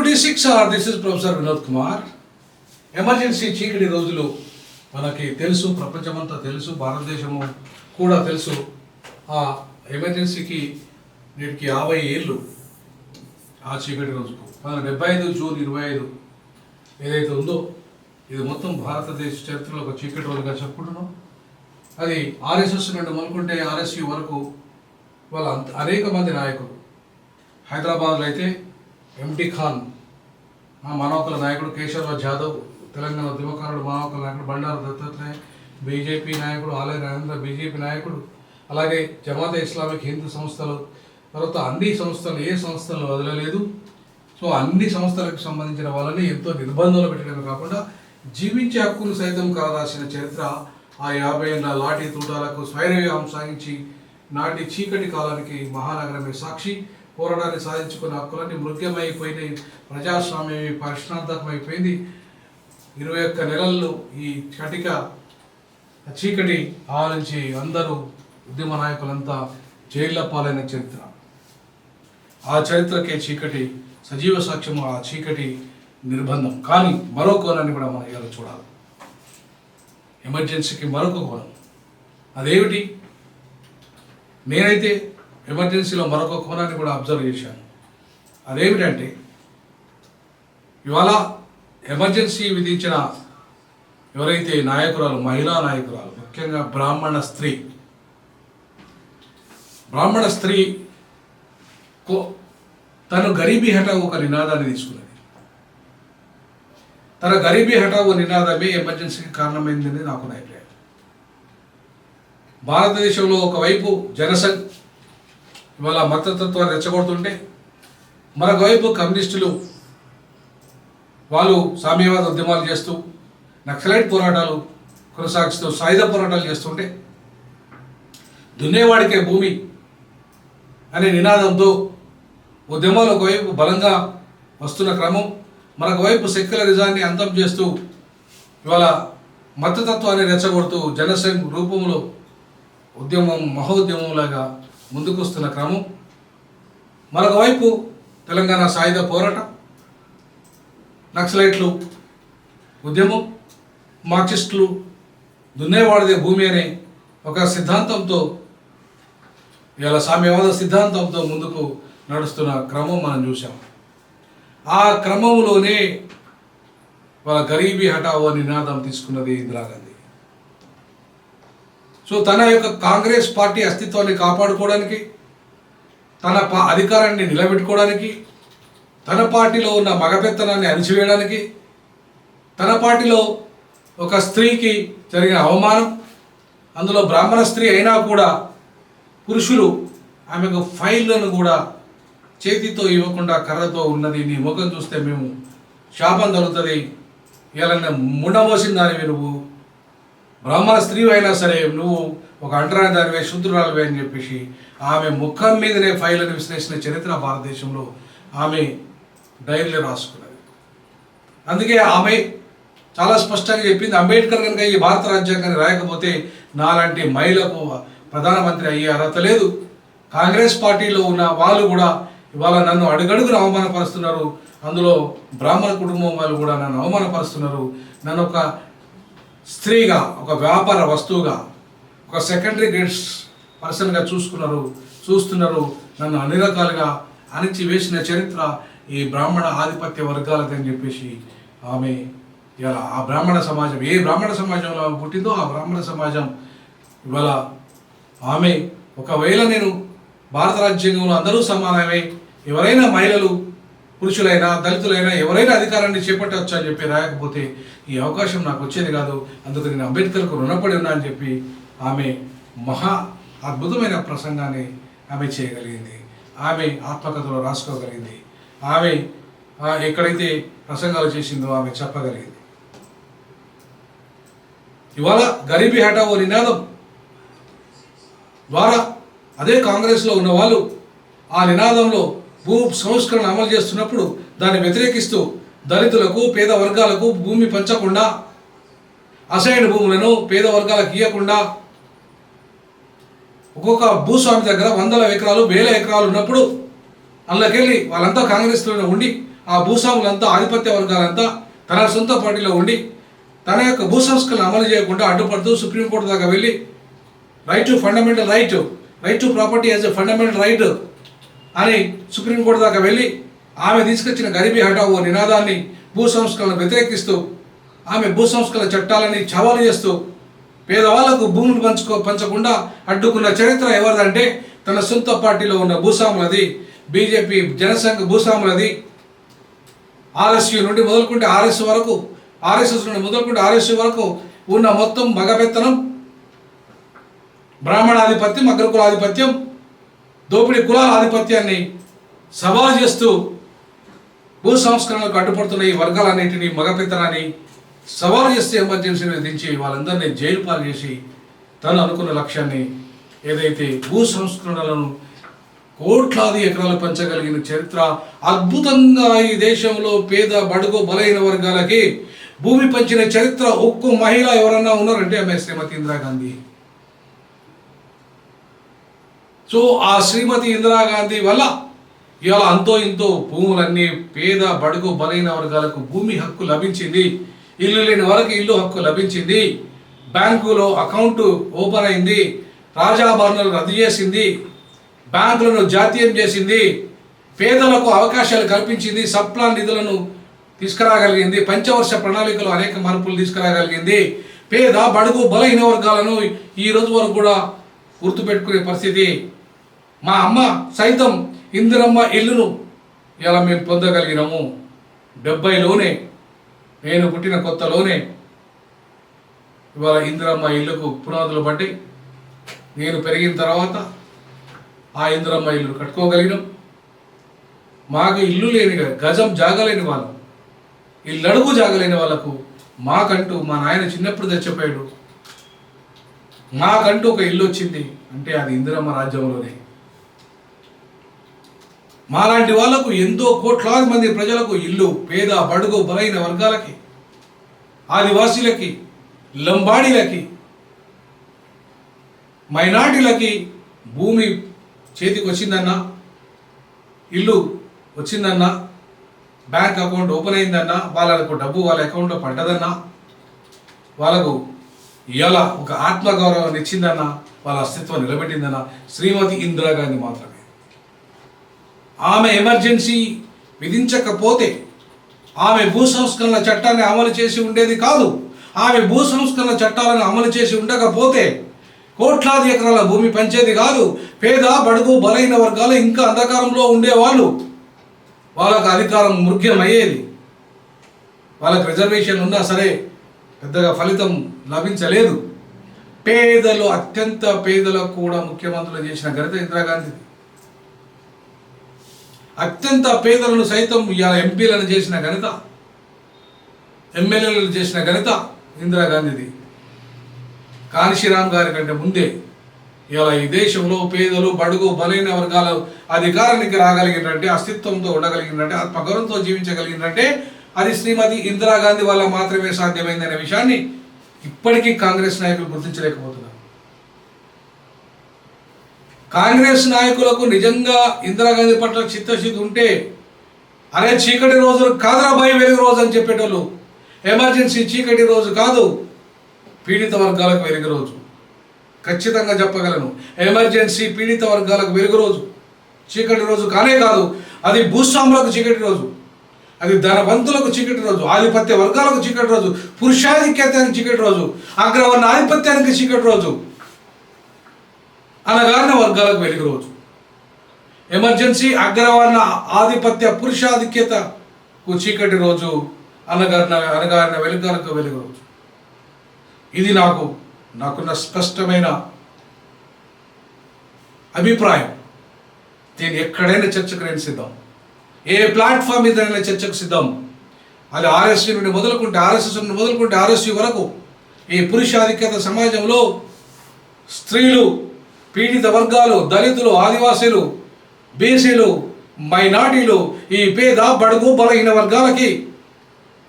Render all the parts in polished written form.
2D6 this is professor Vinod Kumar. Emergency చీకటి రోజులు మనకి తెలుసు, ప్రపంచమంతా తెలుసు, భారతదేశము కూడా తెలుసు. ఆ ఎమర్జెన్సీకి నేటికి 50 ఏళ్ళు. ఆ చీకటి రోజుకు 75 జూన్ 25 ఏదైతే ఉందో ఇది మొత్తం భారతదేశ చరిత్రలో ఒక చీకటి రోజుగా చెప్పుకుంటున్నాం. అది ఆర్ఎస్ఎస్ నుండి మొదలుకుంటే ఆర్ఎస్యు వరకు వాళ్ళ అనేక మంది నాయకులు. హైదరాబాద్లో అయితే ఎంటీ ఖాన్ మానవకుల నాయకుడు, కేశవరావు జాదవ్ తెలంగాణ ఉద్యమకారుడు, మానవకుల నాయకుడు బండారు దత్తాత్రేయ బీజేపీ నాయకుడు, ఆలయ రాజేంద్ర బీజేపీ నాయకుడు, అలాగే జమాతే ఇస్లామిక్ హిందూ సంస్థలు, తర్వాత అన్ని సంస్థలు ఏ సంస్థలు వదలలేదు. సో అన్ని సంస్థలకు సంబంధించిన వాళ్ళని ఎంతో నిర్బంధంలో పెట్టడమే కాకుండా జీవించే హక్కులు సైతం కాదాల్సిన చరిత్ర ఆ 50 ఏళ్ళ లాఠీ తూటాలకు స్వైరవ్యాహం సాగించి నాటి చీకటి కాలానికి మహానగరమే సాక్షి. పోరాటాన్ని సాధించుకున్న హక్కులన్నీ మృగ్యమైపోయినాయి. ప్రజాస్వామ్యం పరిష్ణార్థకమైపోయింది. 21 నెలల్లో ఈ చీకటి ఆవరించి అందరూ ఉద్యమ నాయకులంతా జైళ్ల పాలైన చరిత్ర. ఆ చరిత్రకే చీకటి సజీవ సాక్ష్యం, ఆ చీకటి నిర్బంధం. కానీ మరో కోణాన్ని కూడా మనం ఇలా చూడాలి. ఎమర్జెన్సీకి మరొక కోణం అదేమిటి? నేనైతే ఎమర్జెన్సీలో మరొక కోణాన్ని కూడా అబ్జర్వ్ చేశాను. అదేమిటంటే ఇవాళ ఎమర్జెన్సీ విధించిన ఎవరైతే నాయకురాలు, మహిళా నాయకురాలు, ముఖ్యంగా బ్రాహ్మణ స్త్రీ తను గరీబీ హఠావు ఒక నినాదాన్ని తీసుకున్నది. తన గరీబీ హఠావు నినాదమే ఎమర్జెన్సీకి కారణమైందని నాకు అభిప్రాయం. భారతదేశంలో ఒకవైపు జనసంఘ్ ఇవాళ మతతత్వాన్ని రెచ్చగొడుతుంటే, మరొకవైపు కమ్యూనిస్టులు వాళ్ళు సామ్యవాద ఉద్యమాలు చేస్తూ, నక్సలైట్ పోరాటాలు కొనసాగిస్తూ, సాయుధ పోరాటాలు చేస్తుంటే, దున్నేవాడికే భూమి అనే నినాదంతో ఉద్యమాలు ఒకవైపు బలంగా వస్తున్న క్రమం, మరొకవైపు సెక్యులరిజాన్ని అంతం చేస్తూ ఇవాళ మతతత్వాన్ని రెచ్చగొడుతూ జనసంఘ్ రూపంలో ఉద్యమం మహోద్యమంలాగా ముందుకు వస్తున్న క్రమం, మరొకవైపు తెలంగాణ సాయుధ పోరాటం, నక్సలైట్లు ఉద్యమం, మార్క్సిస్టులు దున్నేవాడిదే భూమి అనే ఒక సిద్ధాంతంతో ఇలా సామ్యవాద సిద్ధాంతంతో ముందుకు నడుస్తున్న క్రమం మనం చూసాం. ఆ క్రమంలోనే వాళ్ళ గరీబీ హఠావో నినాదం తీసుకున్నది ఇందిరాగాంధీ. సో తన యొక్క కాంగ్రెస్ పార్టీ అస్తిత్వాన్ని కాపాడుకోవడానికి, తన అధికారాన్ని నిలబెట్టుకోవడానికి, తన పార్టీలో ఉన్న మగపెత్తనాన్ని అణిచివేయడానికి, తన పార్టీలో ఒక స్త్రీకి జరిగిన అవమానం, అందులో బ్రాహ్మణ స్త్రీ అయినా కూడా పురుషులు ఆమెకు ఫైళ్లను కూడా చేతితో ఇవ్వకుండా కర్రతో ఉన్నది, నీ ముఖం చూస్తే మేము శాపం తగులుతుంది, ఇలా ముండమోసిందానివి, నువ్వు బ్రాహ్మణ స్త్రీ అయినా సరే నువ్వు ఒక అంటరాని దానివే, శూద్రురాలివే అని చెప్పేసి ఆమె ముఖం మీదనే ఫైళ్లను విశ్లేషణ చరిత్ర భారతదేశంలో ఆమె డైరీలో రాసుకున్నది. అందుకే ఆమె చాలా స్పష్టంగా చెప్పింది, అంబేద్కర్ కనుక ఈ భారత రాజ్యాంగాన్ని రాయకపోతే నాలాంటి మహిళకు ప్రధానమంత్రి అయ్యే అర్హత లేదు. కాంగ్రెస్ పార్టీలో ఉన్న వాళ్ళు కూడా ఇవాళ నన్ను అడుగడుగున అవమానపరుస్తున్నారు. అందులో బ్రాహ్మణ కుటుంబం వాళ్ళు కూడా నన్ను అవమానపరుస్తున్నారు. నన్ను ఒక స్త్రీగా, ఒక వ్యాపార వస్తువుగా, ఒక సెకండరీ గ్రేడ్స్ పర్సన్గా చూస్తున్నారు. నన్ను అన్ని రకాలుగా అణిచివేసిన చరిత్ర ఈ బ్రాహ్మణ ఆధిపత్య వర్గాలదని చెప్పేసి ఆమె ఇలా ఆ బ్రాహ్మణ సమాజం, ఏ బ్రాహ్మణ సమాజంలో పుట్టిందో ఆ బ్రాహ్మణ సమాజం ఇవాళ ఆమె ఒకవేళ నేను భారత రాజ్యాంగంలో అందరూ సమానమే, ఎవరైనా మహిళలు, పురుషులైనా, దళితులైనా ఎవరైనా అధికారాన్ని చేపట్టవచ్చు అని చెప్పి రాయకపోతే ఈ అవకాశం నాకు వచ్చేది కాదు. అందుకు నేను అంబేద్కర్కు రుణపడి ఉన్నా అని చెప్పి ఆమె మహా అద్భుతమైన ప్రసంగాన్ని ఆమె చేయగలిగింది. ఆమె ఆత్మకథలో రాసుకోగలిగింది. ఆమె ఎక్కడైతే ప్రసంగాలు చేసిందో ఆమె చెప్పగలిగింది. ఇవాళ గరీబీ హఠావో నినాదం ద్వారా అదే కాంగ్రెస్లో ఉన్న వాళ్ళు ఆ నినాదంలో భూ సంస్కరణ అమలు చేస్తున్నప్పుడు దాన్ని వ్యతిరేకిస్తూ దళితులకు, పేద వర్గాలకు భూమి పంచకుండా, అసైన్డ్ భూములను పేద వర్గాలకు ఇవ్వకుండా, ఒక్కొక్క భూస్వామి దగ్గర 100 ఎకరాలు 1000 ఎకరాలు ఉన్నప్పుడు అందులోకెళ్ళి వాళ్ళంతా కాంగ్రెస్లోనే ఉండి ఆ భూస్వాములంతా ఆధిపత్య వర్గాలంతా తన సొంత పార్టీలో ఉండి తన యొక్క భూ సంస్కరణలు అమలు చేయకుండా అడ్డుపడుతూ సుప్రీంకోర్టు దాకా వెళ్ళి right to fundamental right to property as a fundamental right అని సుప్రీంకోర్టు దాకా వెళ్ళి ఆమె తీసుకొచ్చిన గరీబీ హఠావో నినాదాన్ని భూ సంస్కరణను వ్యతిరేకిస్తూ ఆమె భూ సంస్కరణ చట్టాలని సవాలు చేస్తూ పేదవాళ్లకు భూములు పంచకుండా అడ్డుకున్న చరిత్ర ఎవరిదంటే తన సొంత పార్టీలో ఉన్న భూస్వాములది, బీజేపీ జనసంఘ భూస్వాములది. ఆర్ఎస్యు నుండి మొదలుకుంటే ఆర్ఎస్ఎస్ నుండి మొదలుకుంటే ఆర్ఎస్యు వరకు ఉన్న మొత్తం మగపెత్తనం, బ్రాహ్మణాధిపత్యం, అగ్రకులాధిపత్యం, దోపిడీ కులాల ఆధిపత్యాన్ని సవాలు చేస్తూ భూ సంస్కరణలకు అడ్డుపడుతున్న ఈ వర్గాలన్నింటినీ మగపెత్తనాన్ని సవాలు చేస్తే ఎమర్జెన్సీని విధించి వాళ్ళందరినీ జైలు పాలు చేసి తను అనుకున్న లక్ష్యాన్ని ఏదైతే భూ సంస్కరణలను కోట్లాది ఎకరాలు పంచగలిగిన చరిత్ర అద్భుతంగా ఈ దేశంలో పేద బడుగు బలైన వర్గాలకి భూమి పంచిన చరిత్ర ఒక్కో మహిళ ఎవరన్నా ఉన్నారంటే ఆమె శ్రీమతి ఇందిరాగాంధీ. సో ఆ శ్రీమతి ఇందిరాగాంధీ వల్ల ఇవాళ అంతో ఇంతో భూములన్నీ పేద బడుగు బలైన వర్గాలకు భూమి హక్కు లభించింది. ఇల్లు లేని వరకు ఇల్లు హక్కు లభించింది. బ్యాంకులో అకౌంట్ ఓపెన్ అయింది. రాజాభరణాలు రద్దు చేసింది. బ్యాంకులను జాతీయం చేసింది. పేదలకు అవకాశాలు కల్పించింది. సప్లాన్ నిధులను తీసుకురాగలిగింది. పంచవర్ష ప్రణాళికలో అనేక మార్పులు తీసుకురాగలిగింది. పేద బడుగు బలహీన వర్గాలను ఈ రోజు వరకు కూడా గుర్తుపెట్టుకునే పరిస్థితి. మా అమ్మ సైతం ఇందిరమ్మ ఇల్లును ఇలా మేము పొందగలిగినాము. 70లోనే నేను పుట్టిన కొత్తలోనే ఇవాళ ఇందిరమ్మ ఇల్లుకు పునాదులు పట్టి నేను పెరిగిన తర్వాత ఆ ఇందిరమ్మ ఇల్లు కట్టుకోగలిగినాం. మాకు ఇల్లు లేని గజం జాగలేని వాళ్ళం, ఇల్లు అడుగు జాగలేని వాళ్ళకు మాకంటూ మా నాయన చిన్నప్పుడు తెచ్చిపోయాడు. మాకంటూ ఒక ఇల్లు వచ్చింది అంటే అది ఇందిరమ్మ రాజ్యంలోనే. మాలాంటి వాళ్లకు ఎంతో కోట్లాది మంది ప్రజలకు ఇల్లు, పేద బడుగు బలైన వర్గాలకి, ఆదివాసీలకి, లంబాడీలకి, మైనార్టీలకి భూమి చేతికి వచ్చిందన్నా, ఇల్లు వచ్చిందన్నా, బ్యాంక్ అకౌంట్ ఓపెన్ అయిందన్నా, వాళ్ళకు డబ్బు వాళ్ళ అకౌంట్లో పడ్డదన్నా, వాళ్ళకు ఇలా ఒక ఆత్మగౌరవాన్ని ఇచ్చిందన్నా, వాళ్ళ అస్తిత్వం నిలబెట్టిందన్నా శ్రీమతి ఇందిరాగాంధీ మాత్రమే. ఆమె ఎమర్జెన్సీ విధించకపోతే ఆమె భూ సంస్కరణ చట్టాన్ని అమలు చేసి ఉండేది కాదు. ఆమె భూ సంస్కరణ చట్టాలను అమలు చేసి ఉండకపోతే కోట్లాది ఎకరాల భూమి పంచేది కాదు. పేద బడుగు బలైన వర్గాలు ఇంకా అంధకారంలో ఉండేవాళ్ళు. వాళ్ళకు అధికారం మృగ్యమయ్యేది. వాళ్ళకు రిజర్వేషన్ ఉన్నా సరే పెద్దగా ఫలితం లభించలేదు. పేదలు, అత్యంత పేదలకు కూడా ముఖ్యమంత్రులు చేసిన ఘనత ఇందిరాగాంధీ. అత్యంత పేదలను సైతం ఇలా ఎంపీలను చేసిన ఘనత, ఎమ్మెల్యేలను చేసిన ఘనత ఇందిరాగాంధీది. కాన్షీరామ్ గారి కంటే ముందే ఇలా ఈ దేశంలో పేదలు బడుగు బలైన వర్గాల అధికారానికి రాగలిగినట్టే, అస్తిత్వంతో ఉండగలిగినట్టే, ఆత్మగౌరవంతో జీవించగలిగినట్టే అది శ్రీమతి ఇందిరాగాంధీ వల్ల మాత్రమే సాధ్యమైందనే విషయాన్ని ఇప్పటికీ కాంగ్రెస్ నాయకులు గుర్తించలేకపోతున్నారు. కాంగ్రెస్ నాయకులకు నిజంగా ఇందిరాగాంధీ పట్ల చిత్తశుద్ధి ఉంటే అరే చీకటి రోజు కాదరాబాయి వెలుగు రోజు అని చెప్పేటోళ్ళు. ఎమర్జెన్సీ చీకటి రోజు కాదు, పీడిత వర్గాలకు వెలుగు రోజు. ఖచ్చితంగా చెప్పగలను, ఎమర్జెన్సీ పీడిత వర్గాలకు వెలుగు రోజు, చీకటి రోజు కానే కాదు. అది భూస్వాములకు చీకటి రోజు, అది ధనవంతులకు చీకటి రోజు, ఆధిపత్య వర్గాలకు చీకటి రోజు, పురుషాధిక్యతానికి చీకటి రోజు, అగ్రవర్ణ ఆధిపత్యానికి చీకటి రోజు, అనగారిన వర్గాలకు వెలుగు రోజు. ఎమర్జెన్సీ అగ్రవర్ణ ఆధిపత్య పురుషాధిక్యతకు చీకటి రోజు, అనగారిన వెలుగాలకు వెలుగు రోజు. ఇది నాకున్న స్పష్టమైన అభిప్రాయం. దీన్ని ఎక్కడైనా చర్చకు నేను సిద్ధం, ఏ ప్లాట్ఫామ్ మీదైనా చర్చకు సిద్ధం. అది ఆర్ఎస్యూ నుండి మొదలుకుంటే, ఆర్ఎస్ఎస్ నుండి మొదలుకుంటే ఆర్ఎస్యూ వరకు ఈ పురుషాధిక్యత సమాజంలో స్త్రీలు, పీడిత వర్గాలు, దళితులు, ఆదివాసీలు, బీసీలు, మైనార్టీలు, ఈ పేద బడుగు బలహీన వర్గాలకి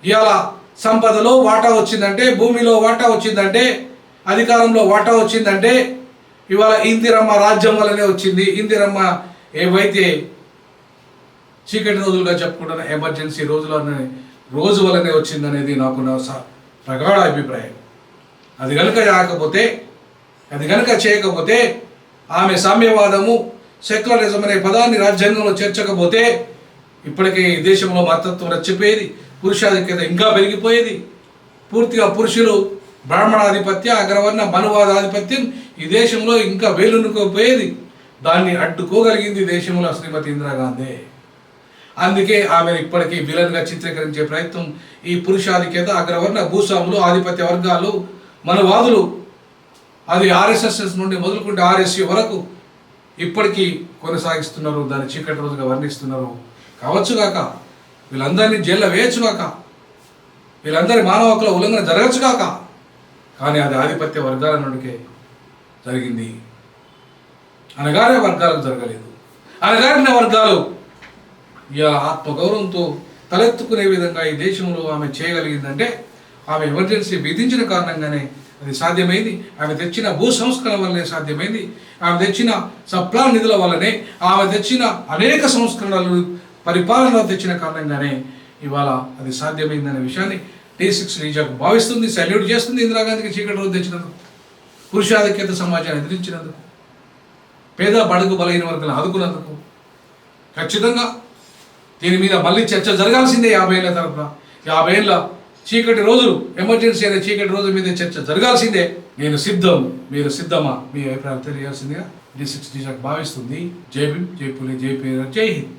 ఇవాళ సంపదలో వాటా వచ్చిందంటే, భూమిలో వాటా వచ్చిందంటే, అధికారంలో వాటా వచ్చిందంటే ఇవాళ ఇందిరమ్మ రాజ్యం వల్లనే వచ్చింది. ఇందిరమ్మ ఏవైతే చీకటి రోజులుగా చెప్పుకుంటున్న ఎమర్జెన్సీ రోజు వల్లనే వచ్చిందనేది నాకున్న ప్రగాఢ అభిప్రాయం. అది కనుక చేయకపోతే ఆమె సామ్యవాదము సెక్యులరిజం అనే పదాన్ని రాజ్యాంగంలో చేర్చకపోతే ఇప్పటికే ఈ దేశంలో మతత్వం రచ్చిపోయేది, పురుషాధిక్యత ఇంకా పెరిగిపోయేది. పూర్తిగా పురుషులు బ్రాహ్మణాధిపత్య, అగ్రవర్ణ మనువాదాధిపత్యం ఈ దేశంలో ఇంకా వేలునుకోపోయేది. దాన్ని అడ్డుకోగలిగింది దేశంలో శ్రీమతి ఇందిరాగాంధీ. అందుకే ఆమెను ఇప్పటికీ విలన్గా చిత్రీకరించే ప్రయత్నం ఈ పురుషాధిక్యత, అగ్రవర్ణ, భూస్వాములు, ఆధిపత్య వర్గాలు, మనవాదులు, అది ఆర్ఎస్ఎస్ నుండి మొదలుకుంటే ఆర్ఎస్యు వరకు ఇప్పటికీ కొనసాగిస్తున్నారు. దాన్ని చీకటి రోజుగా వర్ణిస్తున్నారు. కావచ్చుగాక, వీళ్ళందరినీ జైల్లో వేయచ్చుగాక, వీళ్ళందరి మానవ హక్కుల ఉల్లంఘన జరగచ్చుగాక, కానీ అది ఆధిపత్య వర్గాల నుండికే జరిగింది. అనగారిన వర్గాలకు జరగలేదు. అనగారిన వర్గాలు ఇలా ఆత్మగౌరవంతో తలెత్తుకునే విధంగా ఈ దేశంలో ఆమె చేయగలిగిందంటే ఆమె ఎమర్జెన్సీ విధించిన కారణంగానే అది సాధ్యమైంది. ఆమె తెచ్చిన భూ సంస్కరణ వల్లనే సాధ్యమైంది. ఆమె తెచ్చిన సప్లాన్ నిధుల వల్లనే, ఆమె తెచ్చిన అనేక సంస్కరణలు పరిపాలనలో తెచ్చిన కారణంగానే ఇవాళ అది సాధ్యమైందనే విషయాన్ని T6 రీజాకు భావిస్తుంది, సెల్యూట్ చేస్తుంది. ఇందిరాగాంధీకి చీకటి రోజు తెచ్చినందుకు, పురుషాధిక్యత సమాజాన్ని ఎదిరించినందుకు, పేద బడుగు బలహీన వర్గాలను ఆదుకున్నందుకు. ఖచ్చితంగా దీని మీద మళ్ళీ చర్చ జరగాల్సిందే. 50 ఏళ్ళ తరపున 50 ఏళ్ళ చీకటి రోజులు, ఎమర్జెన్సీ అనే చీకటి రోజు మీద చర్చ జరగాల్సిందే. నేను సిద్ధం, మీరు సిద్ధమా? మీ అభిప్రాయం తెలియాల్సిందిగా T6 రీజాకు భావిస్తుంది. జై భీమ్, జై పులే, జై పేర, జై హింద్.